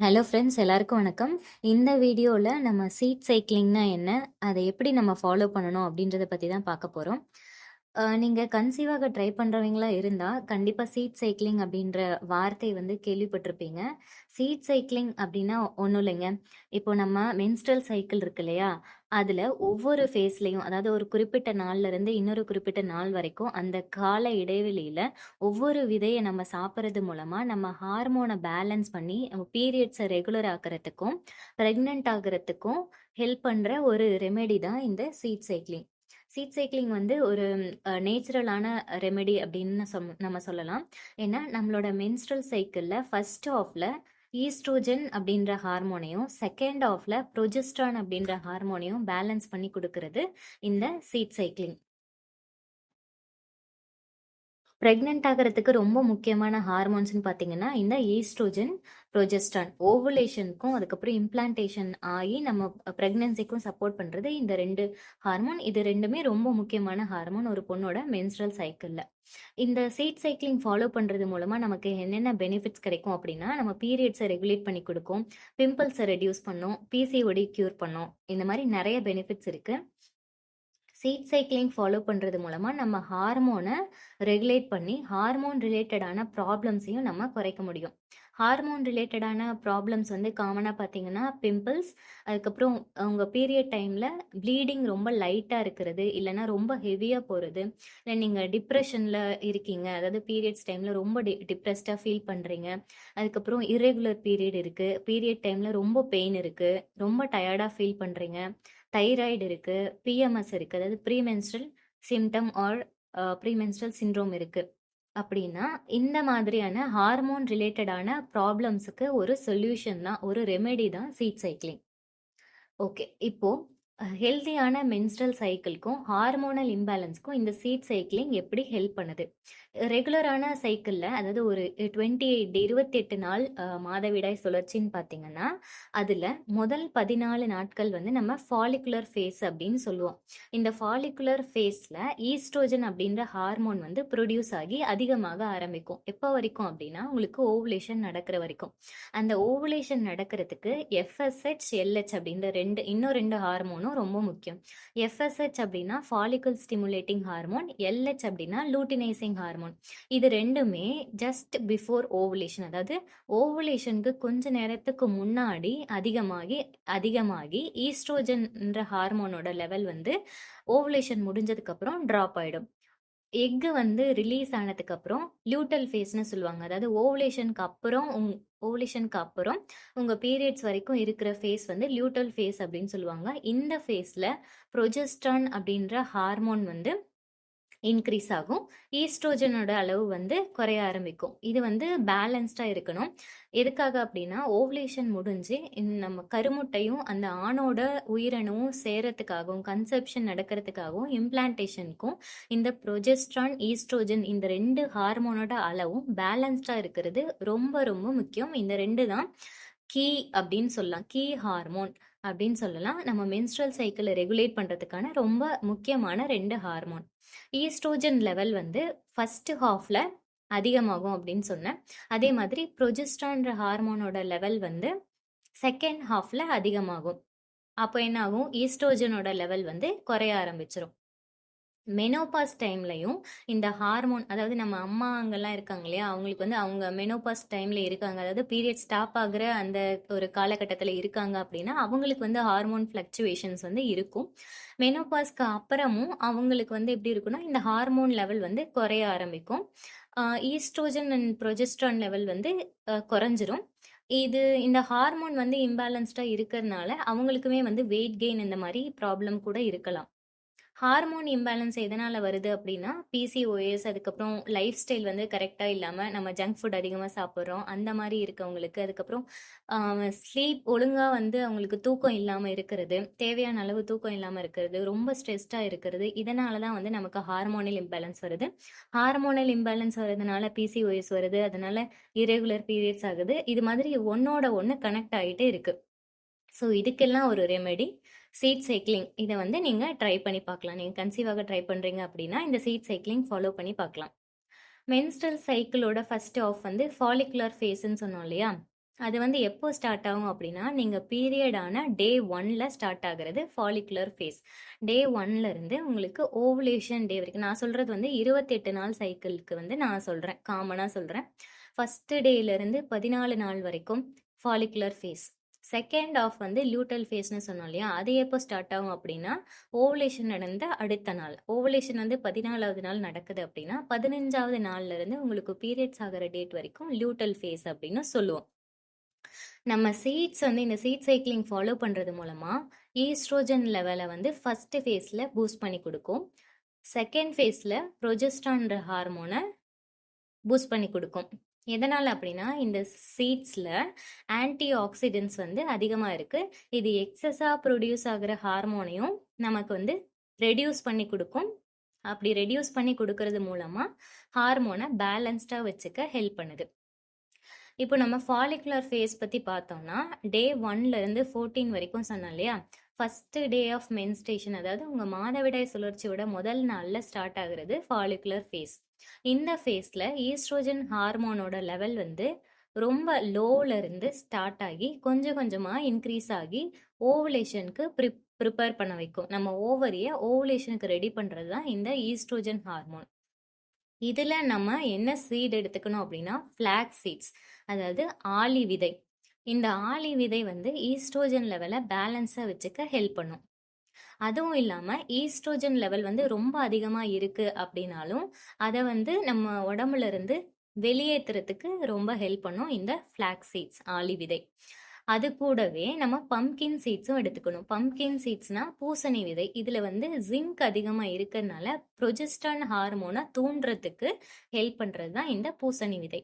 Hello friends, எல்லாருக்கும் வணக்கம். இந்த வீடியோவில் நம்ம சீட் சைக்கிளிங்னா என்ன, அதை எப்படி நம்ம ஃபாலோ பண்ணணும் அப்படின்றத பற்றி தான் பார்க்க போகிறோம். நீங்கள் கன்சீவாக ட்ரை பண்ணுறவங்களா இருந்தால் கண்டிப்பாக சீட் சைக்கிளிங் அப்படின்ற வார்த்தை வந்து கேள்விப்பட்டிருப்பீங்க. சீட் சைக்கிளிங் அப்படின்னா ஒன்றும் இல்லைங்க. இப்போ நம்ம மென்ஸ்ட்ரல் சைக்கிள் இருக்கு இல்லையா, அதில் ஒவ்வொரு ஃபேஸ்லேயும், அதாவது ஒரு குறிப்பிட்ட நாள்ல இருந்து இன்னொரு குறிப்பிட்ட நாள் வரைக்கும் அந்த கால இடைவெளியில் ஒவ்வொரு விதையை நம்ம சாப்பிட்றது மூலமாக நம்ம ஹார்மோனை பேலன்ஸ் பண்ணி நம்ம பீரியட்ஸை ரெகுலர் ஆக்கிறதுக்கும் ப்ரெக்னென்ட் ஆகிறதுக்கும் ஹெல்ப் பண்ணுற ஒரு ரெமெடி தான் இந்த சீட் சைக்கிளிங். சீட் சைக்கிளிங் வந்து ஒரு நேச்சுரலான ரெமெடி அப்படின்னு நம்ம சொல்லலாம். ஏன்னா நம்மளோட மென்ஸ்ட்ரல் சைக்கிளில் ஃபர்ஸ்ட் ஆஃப்ல ஈஸ்ட்ரோஜன் அப்படின்ற ஹார்மோனையும் செகண்ட் ஆஃப்ல ப்ரொஜெஸ்ட்ரான் அப்படின்ற ஹார்மோனையும் பேலன்ஸ் பண்ணி கொடுக்கறது இந்த சீட் சைக்கிளிங். ப்ரெக்னென்ட் ஆகிறதுக்கு ரொம்ப முக்கியமான ஹார்மோன்ஸ்னு பார்த்தீங்கன்னா இந்த ஈஸ்ட்ரோஜன், ப்ரொஜெஸ்ட்ரான். ஓவுலேஷனுக்கும் அதுக்கப்புறம் இம்ப்ளான்டேஷன் ஆகி நம்ம ப்ரெக்னென்சிக்கும் சப்போர்ட் பண்ணுறது இந்த ரெண்டு ஹார்மோன். இது ரெண்டுமே ரொம்ப முக்கியமான ஹார்மோன் ஒரு பொண்ணோட மென்ஸ்ட்ரல் சைக்கிளில். இந்த சீட் சைக்கிளிங் ஃபாலோ பண்ணுறது மூலமாக நமக்கு என்னென்ன பெனிஃபிட்ஸ் கிடைக்கும் அப்படின்னா, நம்ம பீரியட்ஸை ரெகுலேட் பண்ணி கொடுக்கும், பிம்பிள்ஸை ரெடியூஸ் பண்ணும், பிசிஓடி க்யூர் பண்ணும். இந்த மாதிரி நிறைய பெனிஃபிட்ஸ் இருக்குது. சீட் சைக்கிளிங் ஃபாலோ பண்ணுறது மூலமாக நம்ம ஹார்மோனை ரெகுலேட் பண்ணி ஹார்மோன் ரிலேட்டடான ப்ராப்ளம்ஸையும் நம்ம குறைக்க முடியும். ஹார்மோன் ரிலேட்டடான ப்ராப்ளம்ஸ் வந்து காமனாக பார்த்தீங்கன்னா பிம்பிள்ஸ், அதுக்கப்புறம் அவங்க பீரியட் டைமில் ப்ளீடிங் ரொம்ப லைட்டாக இருக்கிறது, இல்லைனா ரொம்ப ஹெவியாக போகிறது, இல்லை நீங்கள் டிப்ரெஷனில் இருக்கீங்க, அதாவது பீரியட்ஸ் டைமில் ரொம்ப டிப்ரெஸ்டாக ஃபீல் பண்ணுறீங்க, அதுக்கப்புறம் இர்ரெகுலர் பீரியட் இருக்குது, பீரியட் டைமில் ரொம்ப பெயின் இருக்குது, ரொம்ப டயர்டாக ஃபீல் பண்ணுறீங்க, தைராய்டு இருக்குது, பிஎம்எஸ் இருக்குது, அதாவது premenstrual symptom or premenstrual syndrome இருக்குது அப்படின்னா, இந்த மாதிரியான ஹார்மோன் ரிலேட்டடான ப்ராப்ளம்ஸுக்கு ஒரு சொல்யூஷன் தான், ஒரு ரெமெடி தான் சீட் சைக்கிளிங். ஓகே, இப்போ ஹெல்தியான மென்ஸ்ட்ரல் சைக்கிள்க்கும் ஹார்மோனல் இம்பேலன்ஸ்க்கும் இந்த சீட் சைக்கிளிங் எப்படி ஹெல்ப் பண்ணுது? ரெகுலரான சைக்கிளில், அதாவது ஒரு 28 நாள் மாதவிடாய் சுழற்சின்னு பார்த்தீங்கன்னா, அதில் முதல் 14 நாட்கள் வந்து நம்ம ஃபாலிகுலர் ஃபேஸ் அப்படின்னு சொல்லுவோம். இந்த ஃபாலிகுலர் ஃபேஸில் ஈஸ்ட்ரோஜன் அப்படின்ற ஹார்மோன் வந்து ப்ரொடியூஸ் ஆகி அதிகமாக ஆரம்பிக்கும். எப்போ வரைக்கும் அப்படின்னா, உங்களுக்கு ஓவுலேஷன் நடக்கிற வரைக்கும். அந்த ஓவுலேஷன் நடக்கிறதுக்கு எஃப்எஸ்ஹெச், எல்ஹெச் அப்படின்ற இன்னும் ரெண்டு ஹார்மோனும் ரொம்ப முக்கியம். எஃப்எஸ்ஹெச் அப்படின்னா ஃபாலிகுல் ஸ்டிமுலேட்டிங் ஹார்மோன், எல்ஹெச் அப்படின்னா லூட்டினைசிங் ஹார்மோன். இது ரெண்டுமே ஜஸ்ட் பிஃபோர் ஓவுலேஷன், அதாவது ஓவுலேஷனுக்கு கொஞ்ச நேரத்துக்கு முன்னாடி அதிகமாகி அதிகமாகி ஈஸ்ட்ரோஜன்ன்ற ஹார்மோனோட லெவல் வந்து ஓவுலேஷன் முடிஞ்சதுக்கு அப்புறம் டிராப் ஆயிடும். எக்கு வந்து ரிலீஸ் ஆனதுக்கு அப்புறம் லியூட்டல் ஃபேஸ்னு சொல்லுவாங்க. அதாவது ஓவுலேஷனுக்கு அப்புறம் உங்க பீரியட்ஸ் வரைக்கும் இருக்கிற ஃபேஸ் வந்து லியூட்டல் ஃபேஸ் அப்படின்னு சொல்லுவாங்க. இந்த ஃபேஸ்ல ப்ரொஜெஸ்ட்ரான் அப்படின்ற ஹார்மோன் வந்து இன்க்ரீஸ் ஆகும், ஈஸ்ட்ரோஜனோட அளவு வந்து குறைய ஆரம்பிக்கும். இது வந்து பேலன்ஸ்டாக இருக்கணும். எதுக்காக அப்படின்னா, ஓவுலேஷன் முடிஞ்சு நம்ம கருமுட்டையும் அந்த ஆணோட உயிரணுவும் சேரத்துக்காகவும், கன்செப்ஷன் நடக்கிறதுக்காகவும், இம்ப்ளான்டேஷனுக்கும் இந்த ப்ரொஜெஸ்ட்ரான், ஈஸ்ட்ரோஜன் இந்த ரெண்டு ஹார்மோனோட அளவும் பேலன்ஸ்டாக இருக்கிறது ரொம்ப ரொம்ப முக்கியம். இந்த ரெண்டு தான் கீ அப்படின்னு சொல்லலாம், கீ ஹார்மோன் அப்படின்னு சொல்லலாம். நம்ம மென்ஸ்ட்ரல் சைக்கிளை ரெகுலேட் பண்ணுறதுக்கான ரொம்ப முக்கியமான ரெண்டு ஹார்மோன். ஈஸ்ட்ரோஜன் லெவல் வந்து ஃபர்ஸ்ட் ஹாஃப்ல அதிகமாகும் அப்படின்னு சொன்னேன். அதே மாதிரி ப்ரொஜெஸ்ட்ரான்ற ஹார்மோனோட லெவல் வந்து செகண்ட் ஹாஃப்ல அதிகமாகும். அப்போ என்ன ஆகும், ஈஸ்ட்ரோஜனோட லெவல் வந்து குறைய ஆரம்பிச்சிடும். மெனோபாஸ் டைம்லையும் இந்த ஹார்மோன், அதாவது நம்ம அம்மாங்கெல்லாம் இருக்காங்க இல்லையா, அவங்களுக்கு வந்து அவங்க மெனோபாஸ் டைமில் இருக்காங்க, அதாவது பீரியட் ஸ்டாப் ஆகுற அந்த ஒரு காலகட்டத்தில் இருக்காங்க அப்படின்னா அவங்களுக்கு வந்து ஹார்மோன் ஃப்ளக்சுவேஷன்ஸ் வந்து இருக்கும். மெனோபாஸ்க்கு அப்புறமும் அவங்களுக்கு வந்து எப்படி இருக்குன்னா, இந்த ஹார்மோன் லெவல் வந்து குறைய ஆரம்பிக்கும். ஈஸ்ட்ரோஜன் அண்ட் ப்ரொஜெஸ்ட்ரான் லெவல் வந்து குறைஞ்சிரும். இந்த ஹார்மோன் வந்து இம்பேலன்ஸ்டாக இருக்கிறதுனால அவங்களுக்குமே வந்து வெயிட் கெயின் இந்த மாதிரி ப்ராப்ளம் கூட இருக்கலாம். ஹார்மோன் இம்பேலன்ஸ் எதனால் வருது அப்படின்னா, பிசிஓஎஸ், அதுக்கப்புறம் லைஃப் ஸ்டைல் வந்து கரெக்டாக இல்லாமல் நம்ம ஜங்க் ஃபுட் அதிகமாக சாப்பிட்றோம், அந்த மாதிரி இருக்கவங்களுக்கு, அதுக்கப்புறம் ஸ்லீப் ஒழுங்காக வந்து அவங்களுக்கு தூக்கம் இல்லாமல் இருக்கிறது, தேவையான அளவு தூக்கம் இல்லாமல் இருக்கிறது, ரொம்ப ஸ்ட்ரெஸ்டாக இருக்கிறது, இதனால தான் வந்து நமக்கு ஹார்மோனல் இம்பேலன்ஸ் வருது. ஹார்மோனல் இம்பேலன்ஸ் வர்றதுனால பிசிஓஎஸ் வருது, அதனால இரெகுலர் பீரியட்ஸ் ஆகுது. இது மாதிரி ஒன்னோட ஒன்று கனெக்ட் ஆகிட்டே இருக்குது. ஸோ இதுக்கெல்லாம் ஒரு ரெமெடி சீட் சைக்கிளிங். இதை வந்து நீங்கள் ட்ரை பண்ணி பார்க்கலாம். நீங்கள் கன்சீவாக ட்ரை பண்ணுறீங்க அப்படின்னா இந்த சீட் சைக்கிளிங் ஃபாலோ பண்ணி பார்க்கலாம். மென்ஸ்ட்ரல் சைக்கிளோட ஃபர்ஸ்ட் ஆஃப் வந்து ஃபாலிகுலர் ஃபேஸ்ன்னு சொன்னோம் இல்லையா, அது வந்து எப்போ ஸ்டார்ட் ஆகும் அப்படின்னா, நீங்க பீரியடான டே 1ல ஸ்டார்ட் ஆகுறது ஃபாலிகுலர் ஃபேஸ். டே 1ல இருந்து உங்களுக்கு ஓவுலேஷன் டே வரைக்கும். நான் சொல்றது வந்து 28 நாள் சைக்கிள்க்கு வந்து நான் சொல்றேன். காமனா சொல்றேன். ஃபர்ஸ்ட் டேல இருந்து 14 நாள் வரைக்கும் ஃபாலிகுலர் ஃபேஸ். செகண்ட் ஆஃப் வந்து லியூட்டல் ஃபேஸ்ன்னு சொன்னோம் இல்லையா? அது எப்போ ஸ்டார்ட் ஆகும் அப்படின்னா, ஓவுலேஷன் நடந்த அடுத்த நாள். ஓவுலேஷன் வந்து 14வது நாள் நடக்குது அப்படின்னா, 15வது நாள்ல இருந்து உங்களுக்கு பீரியட்ஸ் ஆகுற டேட் வரைக்கும் லியூட்டல் ஃபேஸ் அப்படின்னு சொல்லுவோம். நம்ம சீட்ஸ் வந்து இந்த சீட் சைக்கிளிங் ஃபாலோ பண்றது மூலமா ஈஸ்ட்ரோஜன் லெவலை வந்து ஃபர்ஸ்ட் ஃபேஸ்ல பூஸ்ட் பண்ணி கொடுக்கும். செகண்ட் ஃபேஸ்ல ப்ரொஜெஸ்ட்ரான்ற ஹார்மோனை பூஸ்ட் பண்ணி கொடுக்கும். எதனால அப்படின்னா, இந்த சீட்ஸ்ல ஆன்டி ஆக்சிடென்ட்ஸ் வந்து அதிகமா இருக்கு. இது எக்ஸஸா ப்ரொடியூஸ் ஆகுற ஹார்மோனையும் நமக்கு வந்து ரெடியூஸ் பண்ணி கொடுக்கும். அப்படி ரெடியூஸ் பண்ணி கொடுக்கறது மூலமா ஹார்மோனை பேலன்ஸ்டா வச்சுக்க ஹெல்ப் பண்ணுது. இப்போ நம்ம ஃபாலிகுலர் ஃபேஸ் பத்தி பார்த்தோம்னா, டே 1ல இருந்து 14 வரைக்கும் சொன்னோம் இல்லையா? ஃபர்ஸ்ட் டே ஆஃப் மென்ஸ்ட்ரேஷன், அதாவது உங்க மாதவிடாய் சுழற்சியோட முதல் நாள்ல ஸ்டார்ட் ஆகுறது ஃபாலிகுலர் ஃபேஸ். இந்த ஃபேஸ்ல ஈஸ்ட்ரோஜன் ஹார்மோனோட லெவல் வந்து ரொம்ப லோல இருந்து ஸ்டார்ட் ஆகி கொஞ்சம் கொஞ்சமா இன்க்ரீஸ் ஆகி ஓவுலேஷனுக்கு ப்ரிப்பேர் பண்ண வைக்கும். நம்ம ஓவரிய ஓவுலேஷனுக்கு ரெடி பண்றது தான் இந்த ஈஸ்ட்ரோஜன் ஹார்மோன். இதுல நம்ம என்ன சீட் எடுத்துக்கணும் அப்படின்னா, ஃபிளாக்ஸ் சீட்ஸ், அதாவது ஆளி விதை. இந்த ஆளி விதை வந்து ஈஸ்ட்ரோஜன் லெவலை பேலன்ஸா வச்சுக்க ஹெல்ப் பண்ணும். அதுவும் இல்லாம ஈஸ்ட்ரோஜன் லெவல் வந்து ரொம்ப அதிகமா இருக்கு அப்படின்னாலும் அதை வந்து நம்ம உடம்புல இருந்து வெளியேற்றுறதுக்கு ரொம்ப ஹெல்ப் பண்ணும் இந்த ஃபிளாக்ஸ் சீட்ஸ், ஆளி விதை. அது கூடவே நம்ம பம்கின் சீட்ஸும் எடுத்துக்கணும். பம்கின் சீட்ஸ்னா பூசணி விதை. இதுல வந்து ஜிங்க் அதிகமா இருக்கிறதுனால ப்ரொஜெஸ்ட்ரான் ஹார்மோனை தூண்டுறதுக்கு ஹெல்ப் பண்றது தான் இந்த பூசணி விதை.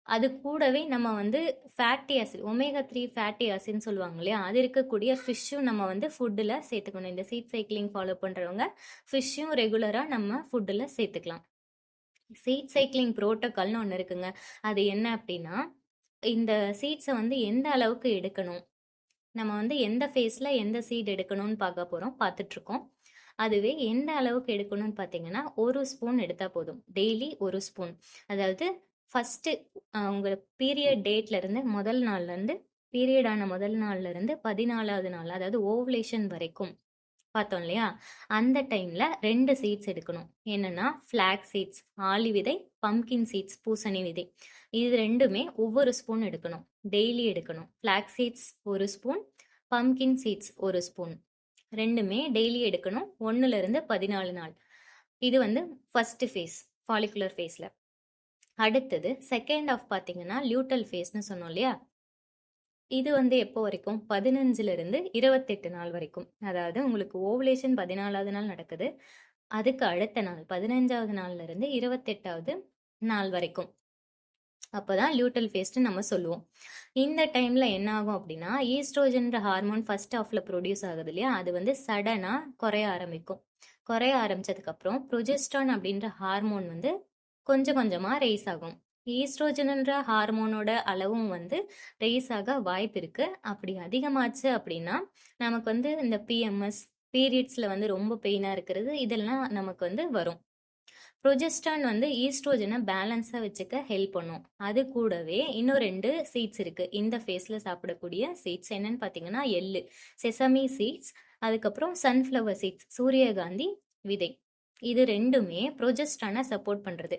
அது கூடவே நம்ம வந்து ஃபேட்டி ஆசிட், ஒமேகா 3 ஃபேட்டி ஆசிட்னு சொல்லுவாங்க இல்லையா? அது இருக்கக்கூடிய ஃபிஷ்ஷும் நம்ம வந்து ஃபுட்டில் சேர்த்துக்கணும். இந்த சீட் சைக்கிளிங் ஃபாலோ பண்ணுறவங்க ஃபிஷ்ஷும் ரெகுலராக நம்ம ஃபுட்டில் சேர்த்துக்கலாம். சீட் சைக்கிளிங் ப்ரோட்டோகால்னு ஒன்று இருக்குங்க. அது என்ன அப்படின்னா, இந்த சீட்ஸை வந்து எந்த அளவுக்கு எடுக்கணும், நம்ம வந்து எந்த ஃபேஸில் எந்த சீட் எடுக்கணும்னு பார்த்துட்ருக்கோம். அதுவே எந்த அளவுக்கு எடுக்கணும்னு பார்த்தீங்கன்னா, 1 ஸ்பூன் எடுத்தால் போதும். Daily 1 spoon. அதாவது ஃபஸ்ட்டு உங்கள் பீரியட் டேட்லேருந்து முதல் நாள்லேருந்து, பீரியடான முதல் நாள்லேருந்து 14வது நாள், அதாவது ஓவுலேஷன் வரைக்கும் பார்த்தோம் இல்லையா? அந்த டைமில் 2 சீட்ஸ் எடுக்கணும். என்னென்னா ஃப்ளாக் சீட்ஸ், ஆளி விதை, பம்கின் சீட்ஸ், பூசணி விதை. இது ரெண்டுமே ஒவ்வொரு ஸ்பூன் எடுக்கணும். டெய்லி எடுக்கணும். Flax seeds 1 spoon, pumpkin seeds 1 spoon. ரெண்டுமே டெய்லி எடுக்கணும். 1லேருந்து 14 நாள். இது வந்து ஃபர்ஸ்ட் ஃபேஸ், ஃபாலிகுலர் ஃபேஸில். அடுத்தது செகண்ட் ஆஃப் பார்த்தீங்கன்னா லியூட்டல் ஃபேஸ்னு சொன்னோம் இல்லையா? இது வந்து எப்போ வரைக்கும்? 15லேருந்து 28 நாள் வரைக்கும். அதாவது உங்களுக்கு ஓவுலேஷன் 14வது நாள் நடக்குது. அதுக்கு அடுத்த நாள் 15வது நாள்லேருந்து 28வது நாள் வரைக்கும். அப்போதான் லியூட்டல் ஃபேஸ்ன்னு நம்ம சொல்லுவோம். இந்த டைம்ல என்ன ஆகும் அப்படின்னா, ஈஸ்ட்ரோஜன்ற ஹார்மோன் ஃபர்ஸ்ட் ஆஃப்ல ப்ரொடியூஸ் ஆகுது இல்லையா? அது வந்து சடனா குறைய ஆரம்பிக்கும். குறைய ஆரம்பிச்சதுக்கு அப்புறம் ப்ரொஜெஸ்ட்ரான் அப்படின்ற ஹார்மோன் வந்து கொஞ்சம் கொஞ்சமா ரைஸ் ஆகும். ஈஸ்ட்ரோஜன்ன்ற ஹார்மோனோட அளவும் வந்து ரைஸ் ஆக வாய்ப்பு இருக்கு. அப்படி அதிகமாச்சு அப்படின்னா நமக்கு வந்து இந்த பிஎம்எஸ், பீரியட்ஸ்ல வந்து ரொம்ப பெயினா இருக்கிறது, இதெல்லாம் நமக்கு வந்து வரும். ப்ரொஜெஸ்ட்ரான் வந்து ஈஸ்ட்ரோஜனை பேலன்ஸாக வச்சுக்க ஹெல்ப் பண்ணும். அது கூடவே இன்னும் 2 சீட்ஸ் இருக்கு இந்த ஃபேஸில் சாப்பிடக்கூடிய சீட்ஸ். என்னன்னு பார்த்தீங்கன்னா எள்ளு, செசமி சீட்ஸ், அதுக்கப்புறம் சன்ஃப்ளவர் சீட்ஸ், சூரியகாந்தி விதை. இது ரெண்டுமே ப்ரொஜெஸ்ட்ரானை சப்போர்ட் பண்ணுறது.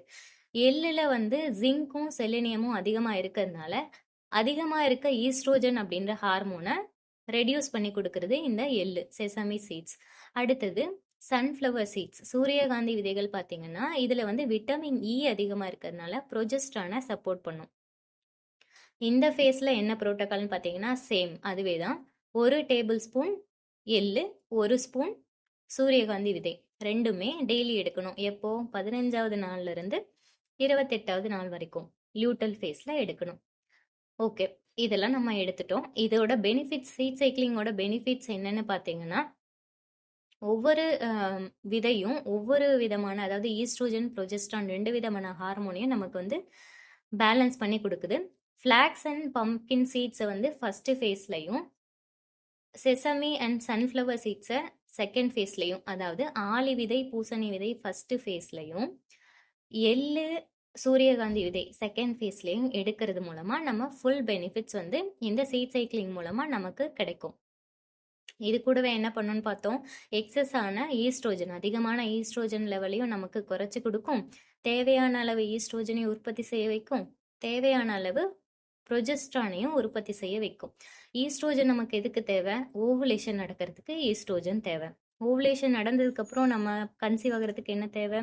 எள்ளில் வந்து ஜிங்க்கும் செலினியமும் அதிகமாக இருக்கிறதுனால அதிகமாக இருக்க ஈஸ்ட்ரோஜன் அப்படின்ற ஹார்மோனை ரெடியூஸ் பண்ணி கொடுக்கறது இந்த எள்ளு, செசமி சீட்ஸ். அடுத்தது சன்ஃப்ளவர் சீட்ஸ், சூரியகாந்தி விதைகள் பார்த்தீங்கன்னா இதில் வந்து விட்டமின் இ அதிகமாக இருக்கிறதுனால ப்ரொஜெஸ்ட்ரானை சப்போர்ட் பண்ணும். இந்த ஃபேஸில் என்ன ப்ரோட்டோகால்னு பார்த்தீங்கன்னா சேம் அதுவே தான். 1 டேபிள் ஸ்பூன் எள்ளு, 1 ஸ்பூன் சூரியகாந்தி விதை, ரெண்டுமே டெய்லி எடுக்கணும். எப்போ? 15வது நாள்லேருந்து 28வது நாள் வரைக்கும் லியூட்டல் ஃபேஸில் எடுக்கணும். ஓகே, இதெல்லாம் நம்ம எடுத்துட்டோம். இதோட பெனிஃபிட்ஸ், சீட் சைக்கிளிங்கோட பெனிஃபிட்ஸ் என்னன்னு பார்த்தீங்கன்னா, ஒவ்வொரு விதையும் ஒவ்வொரு விதமான, அதாவது ஈஸ்ட்ரோஜன், ப்ரொஜெஸ்ட்ரான் 2 விதமான ஹார்மோனையும் நமக்கு வந்து பேலன்ஸ் பண்ணி கொடுக்குது. ஃப்ளாக்ஸ் அண்ட் பம்கின் சீட்ஸை வந்து ஃபர்ஸ்ட் ஃபேஸ்லையும், செசமி அண்ட் சன்ஃப்ளவர் சீட்ஸை செகண்ட் ஃபேஸ்லையும், அதாவது ஆளி விதை, பூசணி விதை ஃபர்ஸ்ட் ஃபேஸ்லையும், எள்ளு, சூரியகாந்தி விதை செகண்ட் ஃபேஸ்லயும் எடுக்கிறது மூலமா நம்ம ஃபுல் பெனிஃபிட்ஸ் வந்து இந்த சீட் சைக்கிளிங் மூலமா நமக்கு கிடைக்கும். இது கூடவே என்ன பண்ணணும்னு பார்த்தோம், எக்ஸஸ் ஆன ஈஸ்ட்ரோஜன், அதிகமான ஈஸ்ட்ரோஜன் லெவலையும் நமக்கு குறைச்சி கொடுக்கும். தேவையான அளவு ஈஸ்ட்ரோஜனையும் உற்பத்தி செய்ய வைக்கும். தேவையான அளவு ப்ரொஜெஸ்ட்ரானையும் உற்பத்தி செய்ய வைக்கும். ஈஸ்ட்ரோஜன் நமக்கு எதுக்கு தேவை? ஓவுலேஷன் நடக்கிறதுக்கு ஈஸ்ட்ரோஜன் தேவை. ஓவுலேஷன் நடந்ததுக்கு அப்புறம் நம்ம கன்சீவ் ஆகிறதுக்கு என்ன தேவை?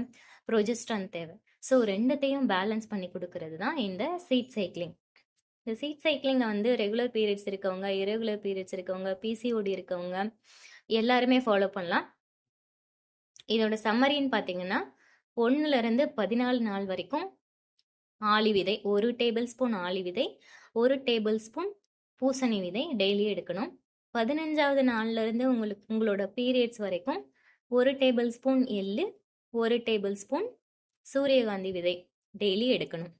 ப்ரொஜெஸ்ட்ரான் தேவை. ஸோ ரெண்டுத்தையும் பேலன்ஸ் பண்ணி கொடுக்கறது தான் இந்த சீட் சைக்கிளிங். இந்த சீட் சைக்கிளிங்கை வந்து ரெகுலர் பீரியட்ஸ் இருக்கவங்க, இரெகுலர் பீரியட்ஸ் இருக்கவங்க, பிசிஓடி இருக்கவங்க எல்லாருமே ஃபாலோ பண்ணலாம். இதோட சம்மரின்னு பார்த்தீங்கன்னா 1லேருந்து 14 நாள் வரைக்கும் ஆளி விதை, 1 டேபிள் ஸ்பூன் ஆளி விதை, 1 டேபிள் ஸ்பூன் பூசணி விதை டெய்லி எடுக்கணும். 15வது நாள்லேருந்து உங்களோட பீரியட்ஸ் வரைக்கும் 1 டேபிள் ஸ்பூன் எள்ளு, 1 டேபிள் ஸ்பூன் சூரியகாந்தி விதை டெய்லி எடுக்கணும்.